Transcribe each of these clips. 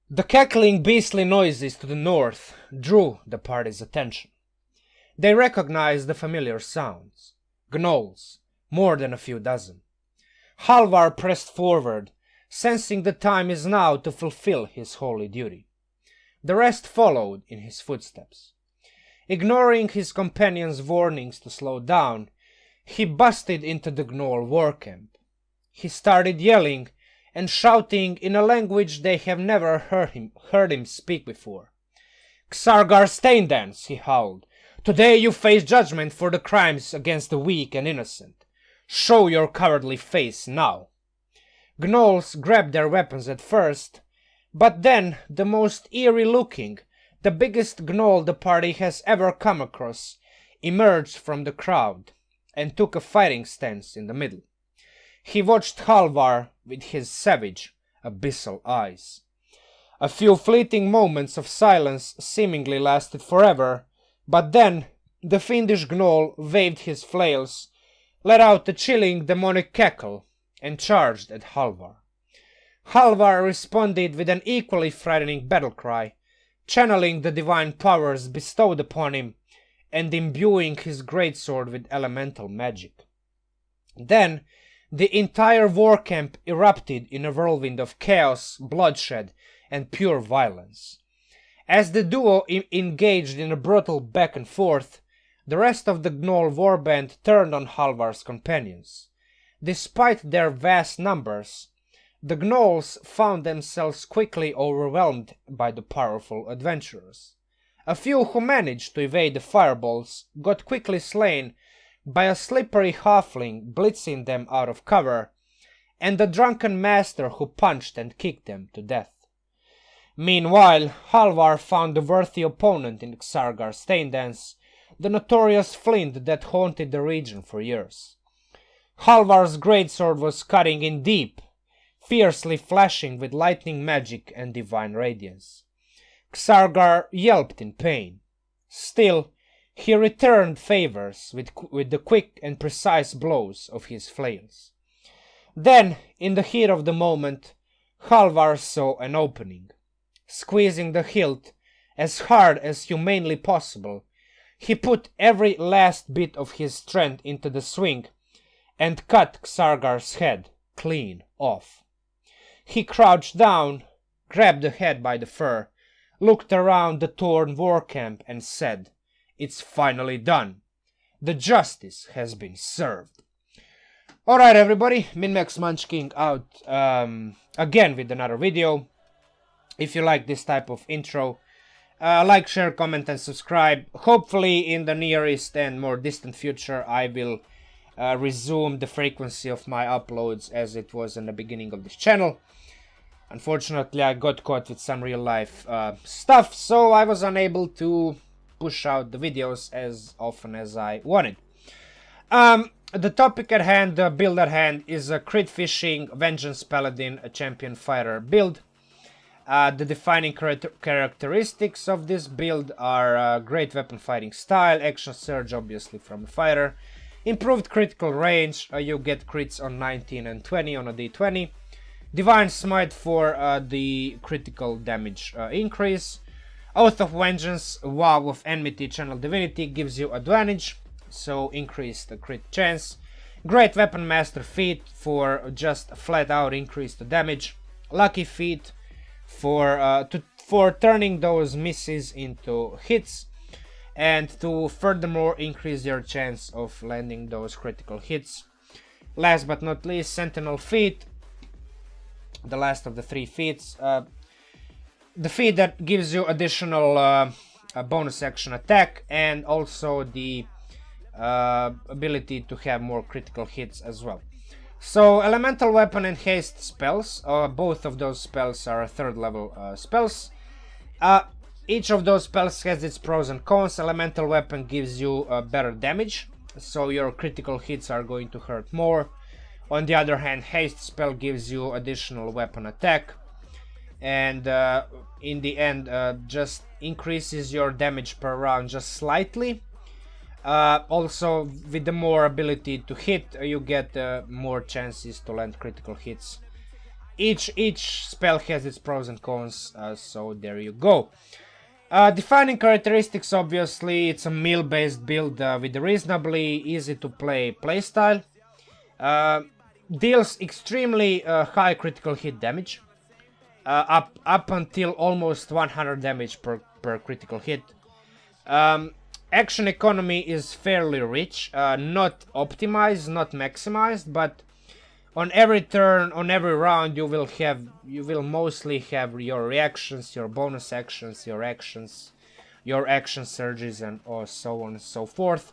The cackling beastly noises to the north drew the party's attention. They recognized the familiar sounds. Gnolls, more than a few dozen. Halvar pressed forward, sensing the time is now to fulfill his holy duty. The rest followed in his footsteps. Ignoring his companion's warnings to slow down, he busted into the Gnoll war camp. He started yelling and shouting in a language they have never heard him speak before. "Xargar Staindance," he howled. "Today you face judgment for the crimes against the weak and innocent. Show your cowardly face now." Gnolls grabbed their weapons at first, but then the most eerie looking, the biggest gnoll the party has ever come across, emerged from the crowd and took a fighting stance in the middle. He watched Halvar with his savage, abyssal eyes. A few fleeting moments of silence seemingly lasted forever, but then the fiendish gnoll waved his flails, let out a chilling demonic cackle, and charged at Halvar. Halvar responded with an equally frightening battle cry, channeling the divine powers bestowed upon him and imbuing his greatsword with elemental magic. Then the entire war camp erupted in a whirlwind of chaos, bloodshed, and pure violence. As the duo engaged in a brutal back and forth, the rest of the Gnoll warband turned on Halvar's companions. Despite their vast numbers, the Gnolls found themselves quickly overwhelmed by the powerful adventurers. A few who managed to evade the fireballs got quickly slain by a slippery halfling blitzing them out of cover, and a drunken master who punched and kicked them to death. Meanwhile, Halvar found a worthy opponent in Xargar Staindance, the notorious flint that haunted the region for years. Halvar's greatsword was cutting in deep, fiercely flashing with lightning magic and divine radiance. Xargar yelped in pain. Still, he returned favors with the quick and precise blows of his flails. Then, in the heat of the moment, Halvar saw an opening. Squeezing the hilt as hard as humanly possible, he put every last bit of his strength into the swing and cut Xargar's head clean off. He crouched down, grabbed the head by the fur, looked around the torn war camp and said, "It's finally done. The justice has been served." Alright everybody, MinMax Munchkin out again with another video. If you like this type of intro, like, share, comment and subscribe. Hopefully in the nearest and more distant future I will resume the frequency of my uploads as it was in the beginning of this channel. Unfortunately I got caught with some real life stuff, so I was unable to push out the videos as often as I wanted. The topic at hand, the build at hand, is a crit fishing Vengeance Paladin, a champion fighter build. The defining characteristics of this build are great weapon fighting style, action surge obviously from a fighter, improved critical range, you get crits on 19 and 20 on a d20, divine smite for the critical damage increase, Oath of Vengeance, Vow of Enmity, Channel Divinity gives you advantage, so increase the crit chance, great weapon master feat for just flat out increase the damage, lucky feat for turning those misses into hits and to furthermore increase your chance of landing those critical hits. Last but not least, Sentinel feat, the last of the three feats, the feat that gives you additional bonus action attack and also the ability to have more critical hits as well. So elemental weapon and haste spells, both of those spells are 3rd level spells. Each of those spells has its pros and cons. Elemental weapon gives you better damage, so your critical hits are going to hurt more. On the other hand, haste spell gives you additional weapon attack, and in the end just increases your damage per round just slightly. Also, with the more ability to hit, you get more chances to land critical hits. each spell has its pros and cons, so there you go. Defining characteristics, obviously, it's a melee-based build with a reasonably easy-to-play playstyle. Deals extremely high critical hit damage, up until almost 100 damage per critical hit. Action economy is fairly rich, not optimized, not maximized, but on every turn, on every round, you will mostly have your reactions, your bonus actions, your action surges, and so on and so forth.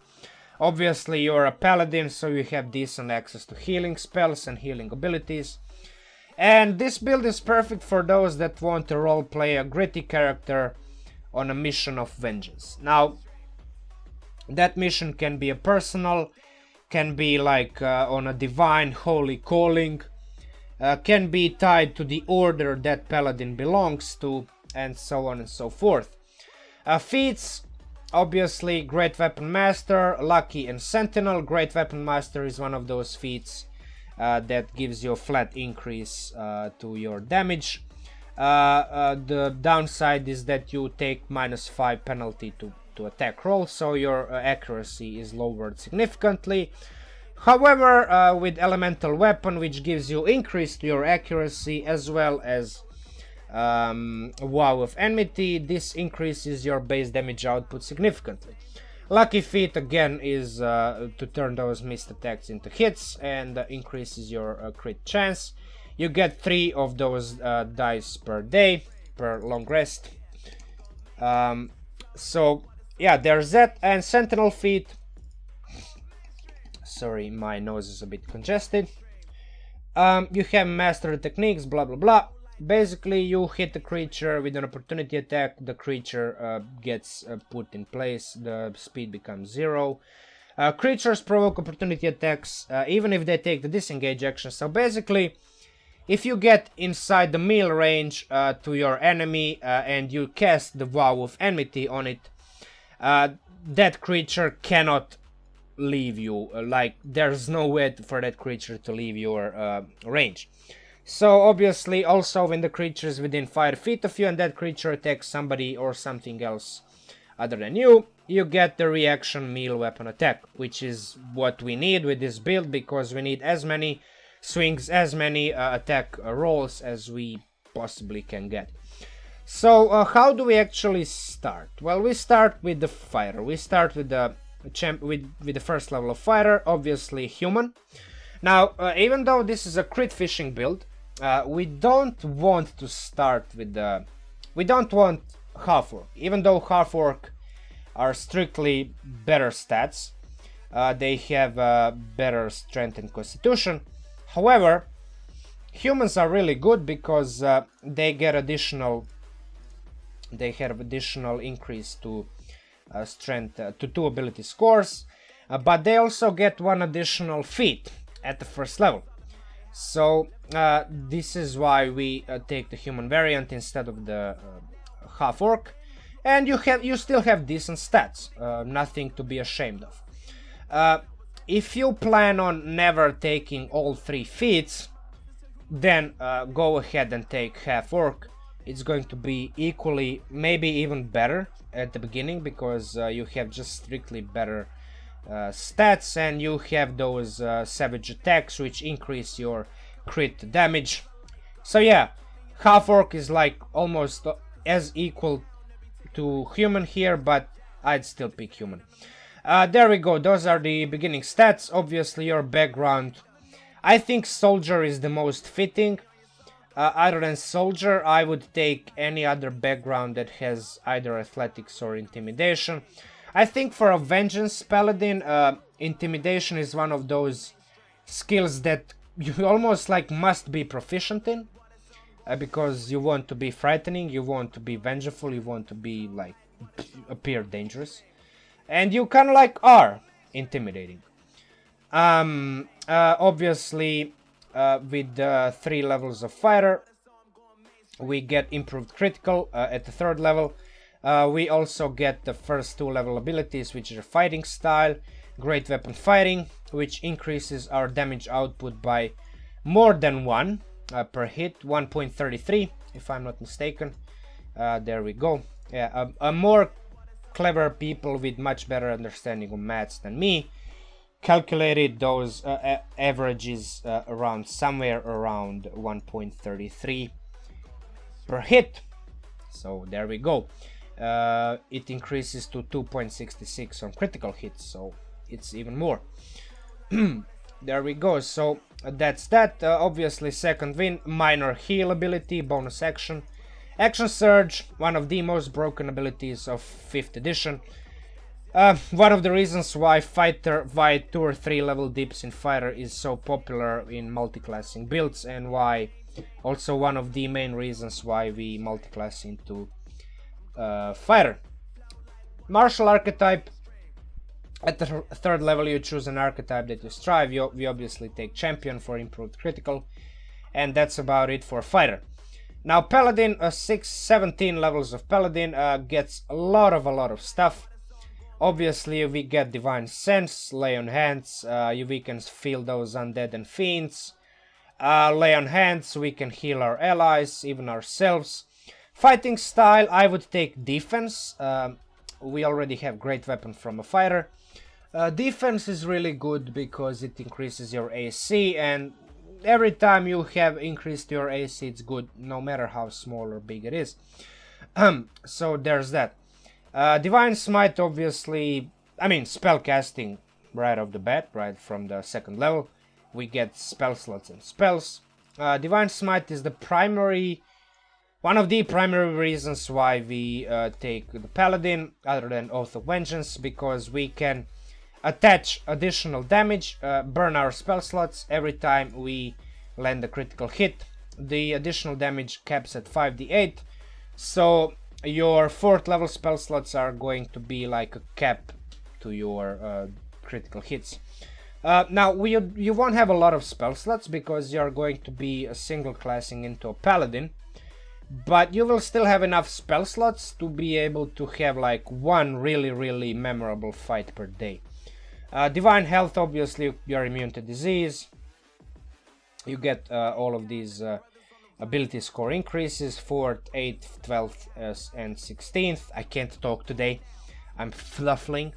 Obviously, you're a paladin, so you have decent access to healing spells and healing abilities. And this build is perfect for those that want to roleplay a gritty character on a mission of vengeance. Now, that mission can be a personal, can be like on a divine holy calling, can be tied to the order that paladin belongs to, and so on and so forth. Feats, obviously, Great Weapon Master, Lucky, and Sentinel. Great Weapon Master is one of those feats that gives you a flat increase to your damage. The downside is that you take -5 penalty to attack roll, so your accuracy is lowered significantly. However, with Elemental Weapon, which gives you increase to your accuracy as well as Wow of Enmity, this increases your base damage output significantly. Lucky Feat again is to turn those missed attacks into hits and increases your crit chance. You get 3 of those dice per day, per long rest. So yeah, there's that. And Sentinel Feat, sorry, my nose is a bit congested. You have master techniques, blah blah blah. Basically, you hit a creature with an opportunity attack, the creature gets put in place, the speed becomes 0. Creatures provoke opportunity attacks even if they take the disengage action. So basically, if you get inside the melee range to your enemy and you cast the Vow of Enmity on it, that creature cannot leave you. Like, there's no way for that creature to leave your range. So obviously, also when the creature is within 5 feet of you and that creature attacks somebody or something else other than you, you get the reaction melee weapon attack, which is what we need with this build, because we need as many swings, as many attack rolls as we possibly can get. So how do we actually start? Well, we start with the fighter. We start with the with the first level of fighter, obviously human. Now, even though this is a crit fishing build, we don't want to start with the... We don't want half orc. Even though half orc are strictly better stats, they have better strength and constitution. However, humans are really good because they get additional... They have additional increase to strength to 2 ability scores, but they also get 1 additional feat at the first level. So this is why we take the human variant instead of the half orc, and you still have decent stats, nothing to be ashamed of. If you plan on never taking all 3 feats, then go ahead and take half orc. It's going to be equally, maybe even better at the beginning, because you have just strictly better stats, and you have those savage attacks which increase your crit damage. So yeah, half orc is like almost as equal to human here, but I'd still pick human. There we go, those are the beginning stats. Obviously your background, I think soldier is the most fitting. Other than soldier, I would take any other background that has either athletics or intimidation. I think for a vengeance paladin, intimidation is one of those skills that you almost like must be proficient in, because you want to be frightening, you want to be vengeful, you want to be like appear dangerous, and you kind of like are intimidating. Obviously, with 3 levels of fighter, we get improved critical at the 3rd level. We also get the first 2 level abilities, which are fighting style, great weapon fighting, which increases our damage output by more than 1, per hit, 1.33 if I'm not mistaken. There we go. Yeah, a more clever people with much better understanding of maths than me calculated those averages around somewhere around 1.33 per hit. So there we go. It increases to 2.66 on critical hits, so it's even more. There we go. So that's that. Obviously, second win, minor heal ability, bonus action. Action Surge, one of the most broken abilities of 5th edition. One of the reasons why 2 or 3 level dips in Fighter is so popular in multiclassing builds, and why also one of the main reasons why we multiclass into Fighter. Martial archetype. At the 3rd level you choose an archetype that you strive. We obviously take Champion for improved critical, and that's about it for Fighter. Now Paladin, 17 levels of Paladin, gets a lot of stuff. Obviously we get Divine Sense, Lay on Hands, we can feel those undead and fiends. Lay on Hands, we can heal our allies, even ourselves. Fighting style, I would take Defense. We already have great weapon from a fighter. Defense is really good because it increases your AC, and every time you have increased your AC, it's good, no matter how small or big it is. So there's that. Divine Smite, obviously, I mean, spell casting right off the bat, right from the 2nd level. We get spell slots and spells. Divine Smite is one of the primary reasons why we take the Paladin, other than Oath of Vengeance, because we can attach additional damage, burn our spell slots every time we land a critical hit. The additional damage caps at 5d8, so your 4th level spell slots are going to be like a cap to your critical hits. Now you won't have a lot of spell slots because you're going to be single classing into a Paladin, but you will still have enough spell slots to be able to have like one really memorable fight per day. Divine Health, obviously you're immune to disease. You get all of these ability score increases, 4th, 8th, 12th, and 16th. I can't talk today, I'm fluffling.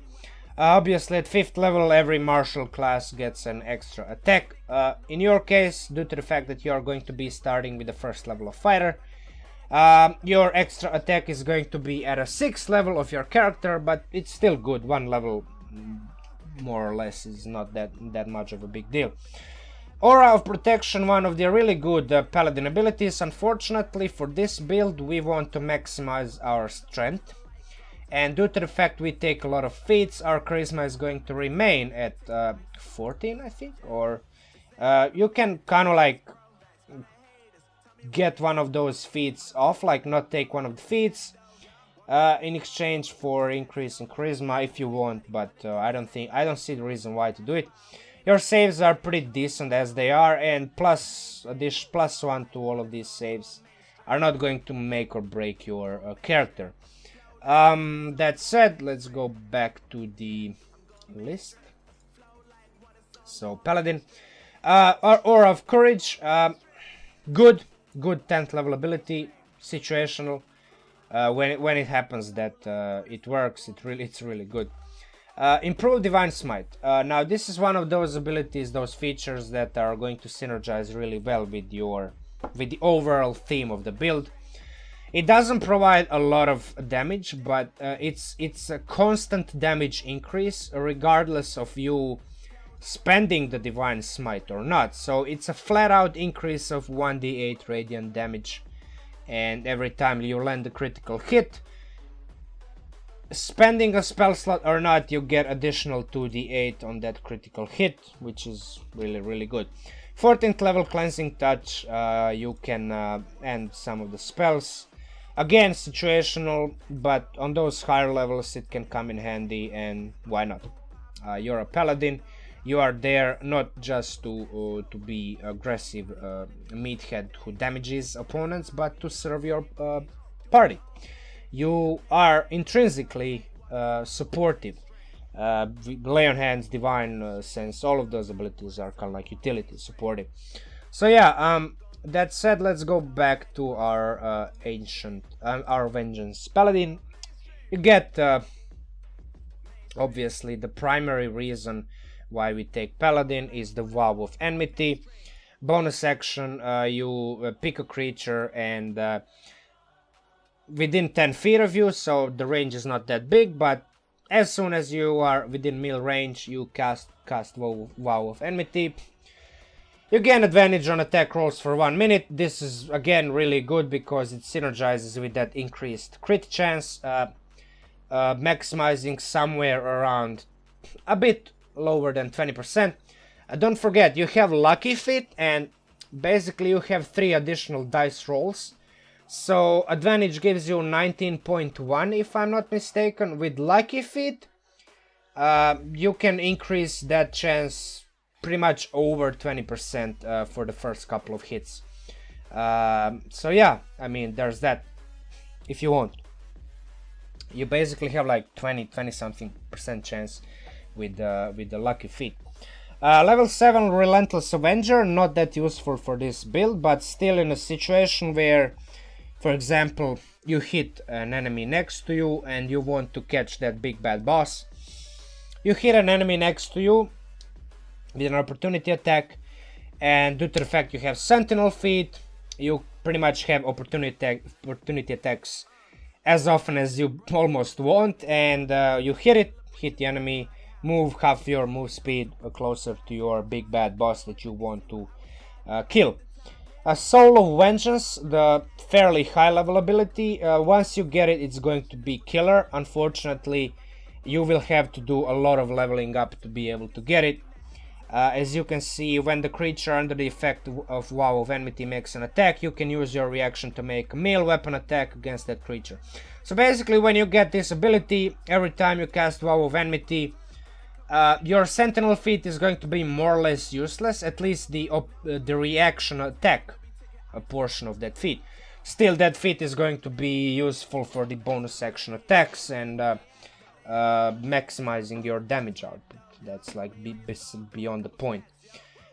Obviously at 5th level every martial class gets an extra attack. In your case, due to the fact that you are going to be starting with the 1st level of fighter, your extra attack is going to be at a 6th level of your character, but it's still good. 1 level more or less is not that much of a big deal. Aura of Protection, one of the really good Paladin abilities. Unfortunately for this build we want to maximize our strength, and due to the fact we take a lot of feats, our charisma is going to remain at 14, I think, or you can kind of like get one of those feats off, like not take one of the feats in exchange for increase in charisma if you want, but I don't see the reason why to do it. Your saves are pretty decent as they are, and plus 1 to all of these saves are not going to make or break your character. That said, let's go back to the list. So Paladin, Aura of Courage, good 10th level ability, situational. When it happens that it works, it's really good. Improved Divine Smite. Now this is one of those abilities, those features that are going to synergize really well with the overall theme of the build. It doesn't provide a lot of damage, but it's a constant damage increase regardless of you spending the Divine Smite or not. So it's a flat out increase of 1d8 radiant damage, and every time you land a critical hit, spending a spell slot or not, you get additional 2d8 on that critical hit, which is really good. 14th level Cleansing Touch, you can end some of the spells. Again, situational, but on those higher levels it can come in handy, and why not? You're a Paladin, you are there not just to be aggressive meathead who damages opponents, but to serve your party. You are intrinsically supportive. Lay on Hands, Divine Sense, all of those abilities are kind of like utility supportive. So yeah, that said, let's go back to our our Vengeance Paladin. You get obviously the primary reason why we take Paladin is the Vow of Enmity. Bonus action, you pick a creature and within 10 feet of you, so the range is not that big, but as soon as you are within melee range, you cast Vow of Enmity. You gain advantage on attack rolls for 1 minute. This is again really good because it synergizes with that increased crit chance, maximizing somewhere around a bit lower than 20%. Don't forget, you have Lucky Feat, and basically you have 3 additional dice rolls. So advantage gives you 19.1 if I'm not mistaken. With Lucky Feat, you can increase that chance pretty much over 20% for the first couple of hits. So yeah, I mean, there's that if you want. You basically have like 20 something percent chance with the Lucky Feat. Level 7 Relentless Avenger, not that useful for this build, but still in a situation where, for example, you hit an enemy next to you and you want to catch that big bad boss. You hit an enemy next to you with an opportunity attack, and due to the fact you have Sentinel Feat, you pretty much have opportunity attacks as often as you almost want, and you hit the enemy, move half your move speed closer to your big bad boss that you want to kill. Soul of Vengeance, the fairly high level ability. Once you get it, it's going to be killer. Unfortunately, you will have to do a lot of leveling up to be able to get it. As you can see, when the creature under the effect of Vow of Enmity makes an attack, you can use your reaction to make a melee weapon attack against that creature. So basically, when you get this ability, every time you cast Vow of Enmity, your Sentinel Feat is going to be more or less useless, at least the reaction attack portion of that feat. Still, that feat is going to be useful for the bonus action attacks and maximizing your damage output. That's like beyond the point.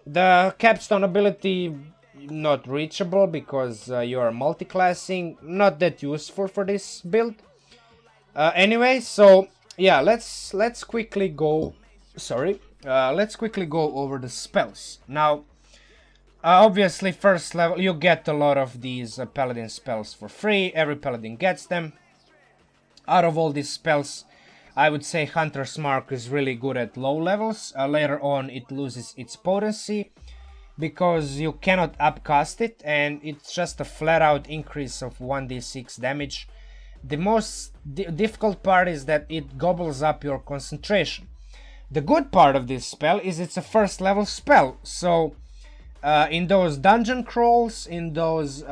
The Capstone ability, not reachable because you are multi-classing, not that useful for this build. Anyway, so yeah, let's quickly go. Let's quickly go over the spells. Now, obviously, first level you get a lot of these Paladin spells for free. Every Paladin gets them. Out of all these spells, I would say Hunter's Mark is really good at low levels. Later on, it loses its potency because you cannot upcast it, and it's just a flat-out increase of 1d6 damage. The most difficult part is that it gobbles up your concentration. The good part of this spell is it's a first level spell, so in those dungeon crawls, in those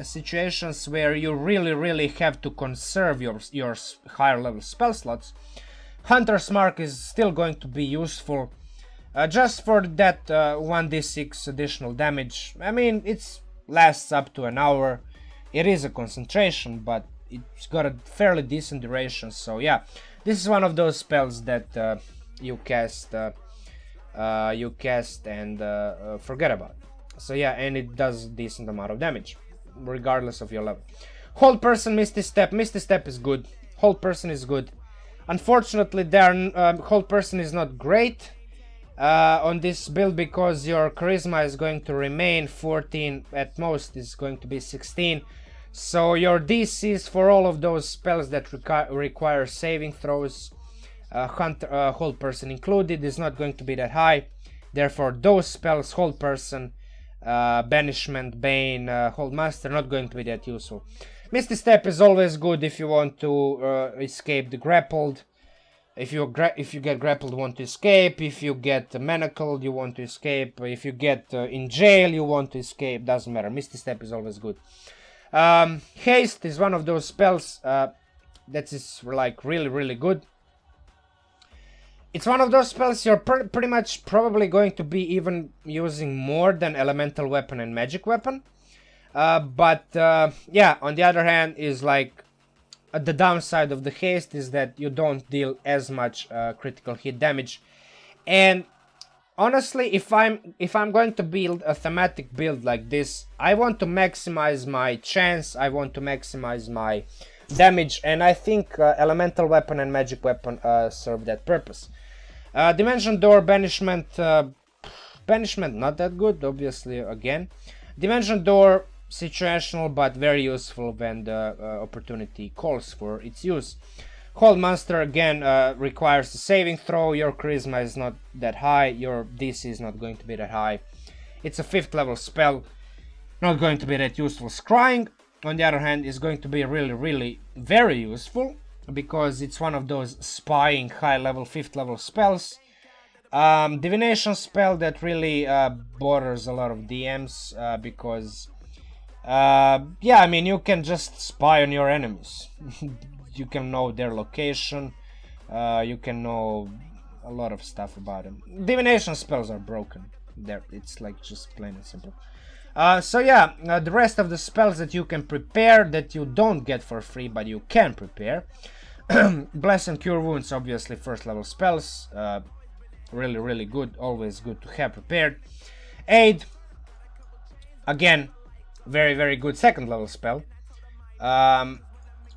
situations where you really have to conserve your higher level spell slots, Hunter's Mark is still going to be useful just for that 1d6 additional damage. I mean, it lasts up to an hour. It is a concentration, but it's got a fairly decent duration, so yeah, this is one of those spells that you cast and forget about. So yeah, and it does decent amount of damage regardless of your level. Hold Person, Misty Step. Misty Step is good. Hold Person is good. Unfortunately, Hold Person is not great on this build because your charisma is going to remain 14, at most is going to be 16. So your DCs for all of those spells that require saving throws, Hold Person included, is not going to be that high. Therefore, those spells, Hold Person, Banishment, Bane, Hold Master, not going to be that useful. Misty Step is always good if you want to escape the grappled. If you get grappled, you want to escape. If you get manacled, you want to escape. If you get in jail, you want to escape. Doesn't matter. Misty Step is always good. Haste is one of those spells that is like really good. It's one of those spells you're pretty much probably going to be even using more than Elemental Weapon and Magic Weapon. But yeah, on the other hand, is like the downside of the haste is that you don't deal as much critical hit damage. And honestly, if I'm going to build a thematic build like this, I want to maximize my chance, I want to maximize my damage, and I think elemental weapon and magic weapon serve that purpose. Dimension door, banishment, banishment not that good, obviously, again. Dimension door, situational but very useful when the opportunity calls for its use. Hold monster, again, requires a saving throw. Your charisma is not that high, your DC is not going to be that high. It's a 5th level spell, not going to be that useful. Scrying, on the other hand, is going to be really very useful, because it's one of those spying high level 5th level spells. Divination spell that really bothers a lot of DMs, because yeah, I mean, you can just spy on your enemies. You can know their location, you can know a lot of stuff about them. Divination spells are broken. There, it's like just plain and simple. So yeah, the rest of the spells that you can prepare, that you don't get for free, but you can prepare. Bless and Cure Wounds, obviously 1st level spells. Really good, always good to have prepared. Aid, again, very good 2nd level spell.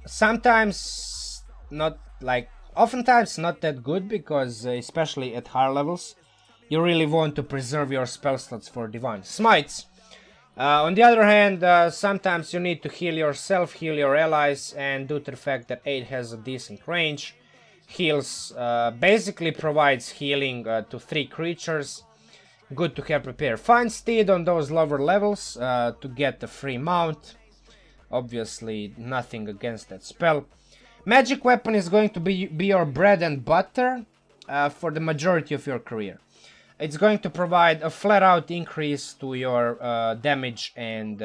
Sometimes not, like, oftentimes not that good, because especially at higher levels, you really want to preserve your spell slots for divine smites. On the other hand, sometimes you need to heal yourself, heal your allies, and due to the fact that Aid has a decent range, heals, basically provides healing to 3 creatures. Good to have prepared. Find Steed on those lower levels to get a free mount. Obviously, nothing against that spell. Magic weapon is going to be your bread and butter for the majority of your career. It's going to provide a flat-out increase to your damage and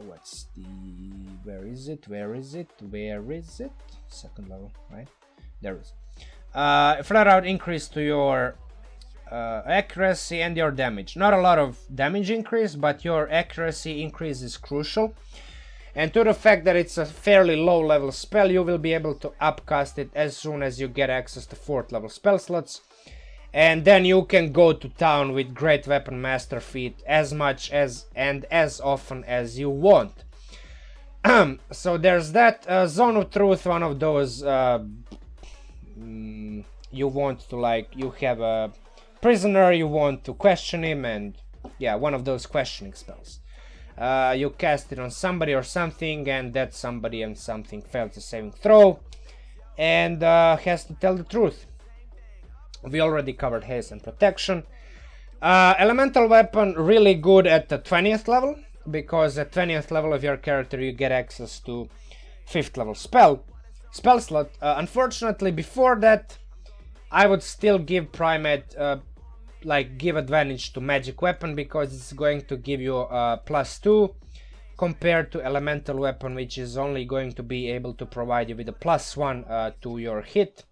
what's the... Where is it? 2nd level, right? There it is. Flat-out increase to your accuracy and your damage. Not a lot of damage increase, but your accuracy increase is crucial. And to the fact that it's a fairly low level spell, you will be able to upcast it as soon as you get access to 4th level spell slots. And then you can go to town with Great Weapon Master feat as much as and as often as you want. So there's that. Zone of Truth, one of those you want to, like, you have a prisoner, you want to question him, and yeah, one of those questioning spells. You cast it on somebody or something, and that somebody and something fails a saving throw and has to tell the truth. We already covered haste and protection. Elemental weapon, really good at the 20th level, because at 20th level of your character you get access to 5th level spell slot. Unfortunately, before that, I would still give primate, give advantage to magic weapon, because it's going to give you a +2 compared to elemental weapon, which is only going to be able to provide you with a +1 to your hit.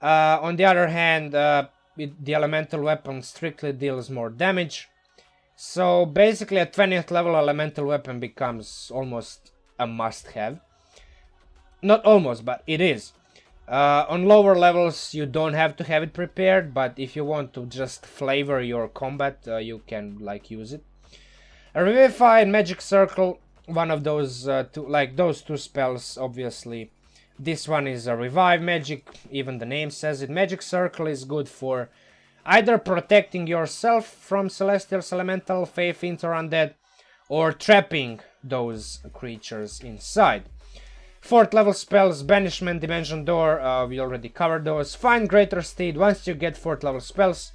On the other hand, the elemental weapon strictly deals more damage. So basically at 20th level, elemental weapon becomes almost a must-have. Not almost, but it is. On lower levels, you don't have to have it prepared, but if you want to just flavor your combat, you can, like, use it. A Revivify and Magic Circle, one of those those two spells, obviously. This one is a revive magic, even the name says it. Magic Circle is good for either protecting yourself from Celestials, Elemental, Fey, Fiends, or Undead, or trapping those creatures inside. 4th level spells, Banishment, Dimension Door, we already covered those. Find Greater Steed. Once you get 4th level spells,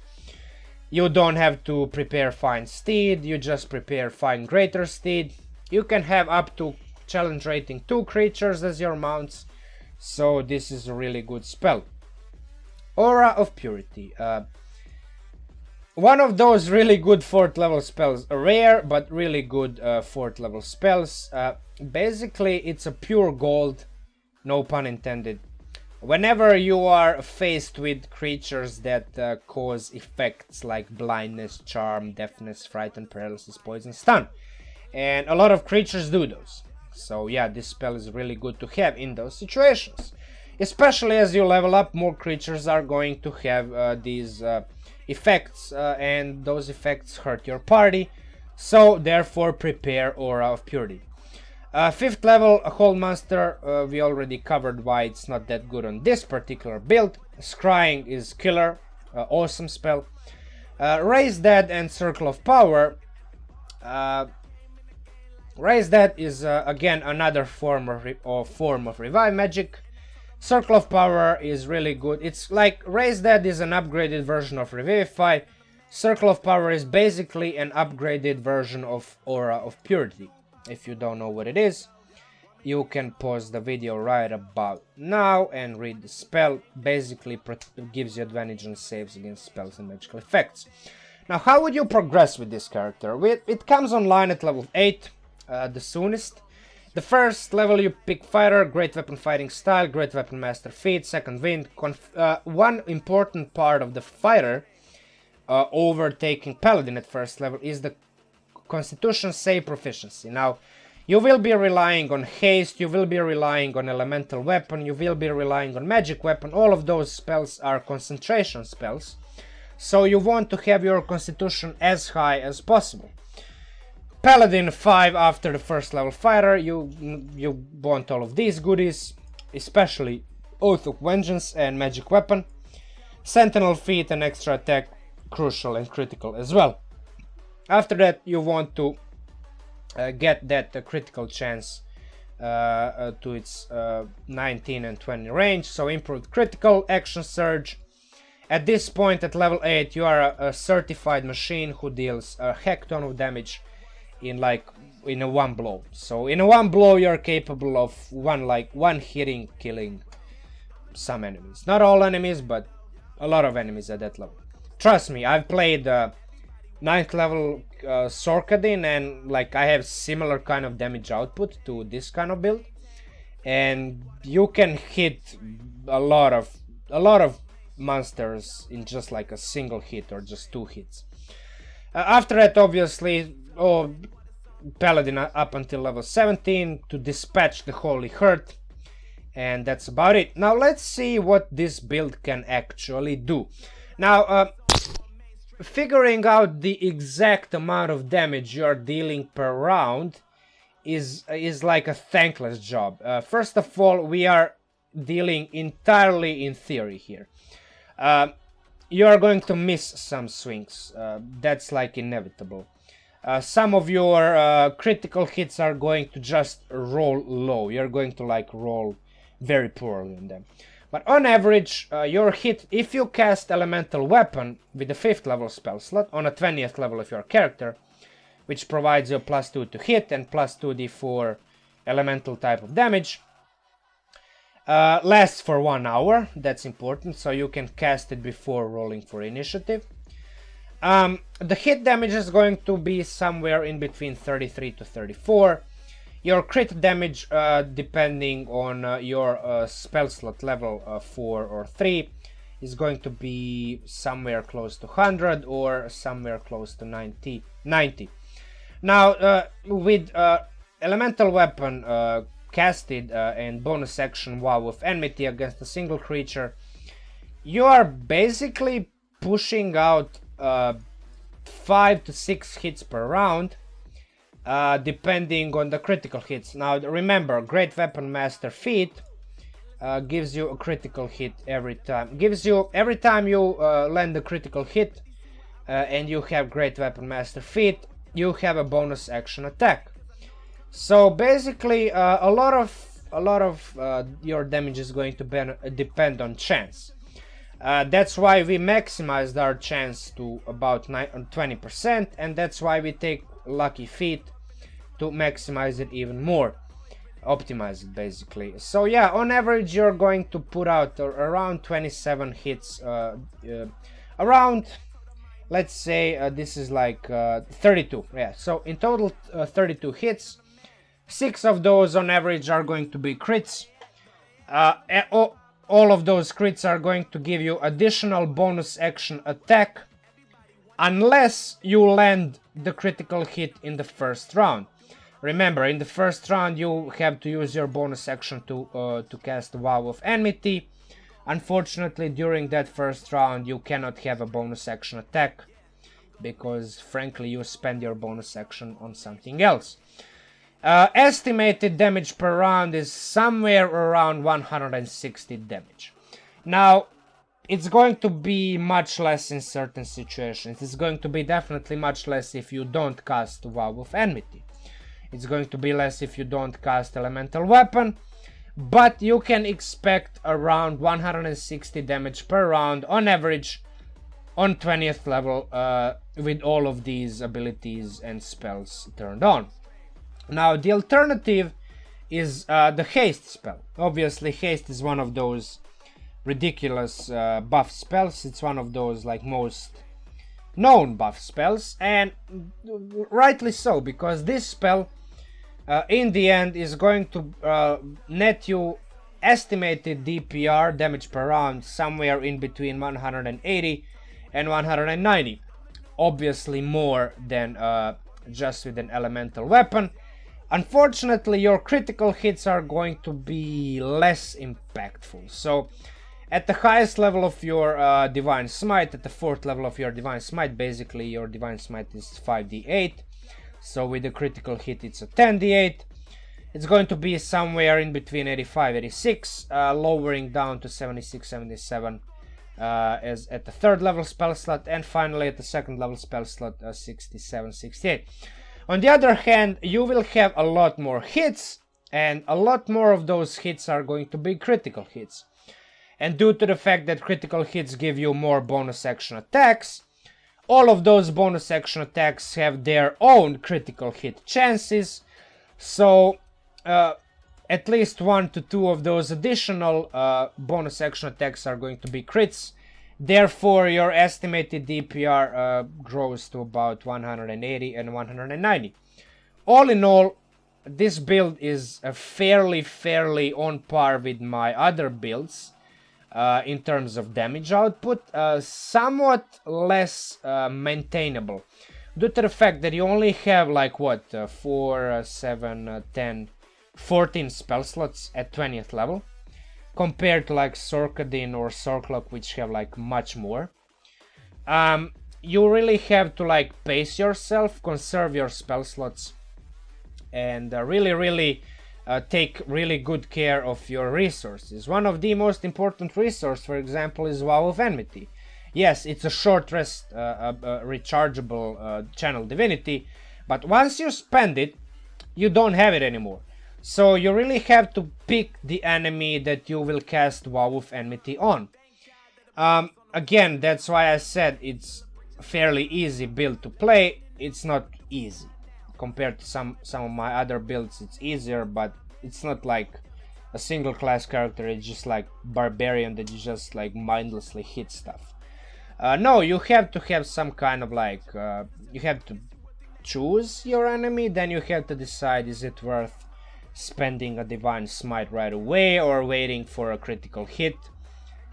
you don't have to prepare Find Steed, you just prepare Find Greater Steed. You can have up to challenge rating 2 creatures as your mounts, so this is a really good spell. Aura of Purity. One of those really good 4th level spells, rare but really good 4th level spells. Basically, it's a pure gold, no pun intended. Whenever you are faced with creatures that cause effects like blindness, charm, deafness, frighten, paralysis, poison, stun. And a lot of creatures do those. So yeah, this spell is really good to have in those situations. Especially as you level up, more creatures are going to have these effects, and those effects hurt your party, so therefore prepare Aura of Purity. 5th level, a Hold Monster, we already covered why it's not that good on this particular build. Scrying is killer, awesome spell. Raise Dead and Circle of Power. Raise Dead is again another form of revive magic. Circle of Power is really good. It's like Raise Dead is an upgraded version of Revivify. Circle of Power is basically an upgraded version of Aura of Purity. If you don't know what it is, you can pause the video right about now and read the spell. Basically gives you advantage on saves against spells and magical effects. Now, how would you progress with this character? It comes online at level 8, the soonest. The first level you pick Fighter, Great Weapon Fighting Style, Great Weapon Master Feat, Second Wind. One important part of the Fighter overtaking Paladin at first level is the Constitution save proficiency. Now, you will be relying on haste, you will be relying on elemental weapon, you will be relying on magic weapon. All of those spells are concentration spells, so you want to have your constitution as high as possible. Paladin 5 after the first level fighter, you want all of these goodies, especially Oath of Vengeance and magic weapon. Sentinel feat and extra attack, crucial and critical as well. After that, you want to get that critical chance to its 19 and 20 range, so improved critical, action surge. At this point, at level 8, you are a certified machine who deals a heck ton of damage in a one blow. So in a one blow, you're capable of one hitting killing some enemies. Not all enemies, but a lot of enemies at that level. Trust me, I've played 9th level Sorkadin, and I have similar kind of damage output to this kind of build, and you can hit a lot of monsters in just like a single hit or just 2 hits. After that, obviously, Paladin up until level 17 to dispatch the Holy Hurt, and that's about it. Now let's see what this build can actually do. Now, figuring out the exact amount of damage you are dealing per round is like a thankless job. First of all, we are dealing entirely in theory here. You are going to miss some swings. That's like inevitable. Some of your critical hits are going to just roll low. You're going to roll very poorly on them. But on average, your hit, if you cast Elemental Weapon with the 5th level spell slot on a 20th level of your character, which provides you +2 to hit and +2d for elemental type of damage, lasts for 1 hour. That's important, so you can cast it before rolling for initiative. The hit damage is going to be somewhere in between 33 to 34. Your crit damage, depending on your spell slot level 4 or 3, is going to be somewhere close to 100 or somewhere close to 90. Now, with Elemental Weapon casted and bonus action Wow of Enmity against a single creature, you are basically pushing out 5 to 6 hits per round, depending on the critical hits. Now remember, Great Weapon Master Feat gives you a critical hit every time. Every time you land a critical hit and you have Great Weapon Master Feat, you have a bonus action attack. So basically, a lot of your damage is going to depend on chance. That's why we maximized our chance to about 20%, and that's why we take Lucky Feat to maximize it even more, optimize it basically. So yeah, on average you're going to put out around 27 hits, around, let's say this is 32, yeah, so in total 32 hits. 6 of those on average are going to be crits. All of those crits are going to give you additional bonus action attack unless you land the critical hit in the first round. Remember, in the first round you have to use your bonus action to cast the Vow of Enmity. Unfortunately, during that first round you cannot have a bonus action attack, because frankly you spend your bonus action on something else. Estimated damage per round is somewhere around 160 damage. Now, it's going to be much less in certain situations. It's going to be definitely much less if you don't cast Vow of Enmity. It's going to be less if you don't cast Elemental Weapon. But you can expect around 160 damage per round on average on 20th level with all of these abilities and spells turned on. Now, the alternative is the Haste spell. Obviously, Haste is one of those ridiculous buff spells. It's one of those like most known buff spells, and rightly so, because this spell in the end is going to net you estimated DPR, damage per round, somewhere in between 180 and 190. Obviously more than just with an elemental weapon. Unfortunately, your critical hits are going to be less impactful. So at the highest level of your Divine Smite, at the 4th level of your Divine Smite, basically your Divine Smite is 5d8. So with a critical hit it's a 10d8. It's going to be somewhere in between 85-86, lowering down to 76-77 as at the 3rd level spell slot, and finally at the 2nd level spell slot 67-68. On the other hand, you will have a lot more hits, and a lot more of those hits are going to be critical hits. And due to the fact that critical hits give you more bonus action attacks, all of those bonus action attacks have their own critical hit chances. So at least 1 to 2 of those additional bonus action attacks are going to be crits. Therefore, your estimated DPR grows to about 180 and 190. All in all, this build is fairly on par with my other builds in terms of damage output, somewhat less maintainable, due to the fact that you only have like what, 4, 7, 10, 14 spell slots at 20th level, compared to like Sorkadin or Sorclock, which have like much more. You really have to like pace yourself, conserve your spell slots, and really take really good care of your resources. One of the most important resources, for example, is Vow of Enmity. Yes, it's a short rest, rechargeable channel divinity, but once you spend it, you don't have it anymore. So you really have to pick the enemy that you will cast Vow of Enmity on. Again, that's why I said it's a fairly easy build to play. It's not easy. Compared to some of my other builds, it's easier, but it's not like a single class character. It's just like barbarian that you just like mindlessly hit stuff. No, you have to have some kind of like, you have to choose your enemy, then you have to decide, is it worth spending a Divine Smite right away or waiting for a critical hit.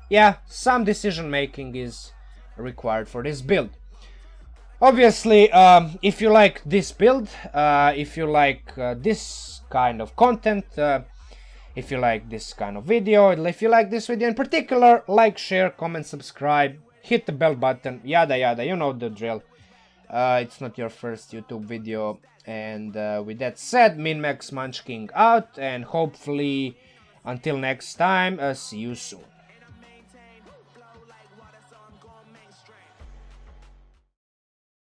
Yeah, some decision making is required for this build. Obviously, if you like this build, if you like this kind of content, if you like this kind of video, if you like this video in particular, like, share, comment, subscribe, hit the bell button, yada yada, you know the drill. It's not your first YouTube video. And with that said, MinMax Munchking out, and hopefully until next time, see you soon.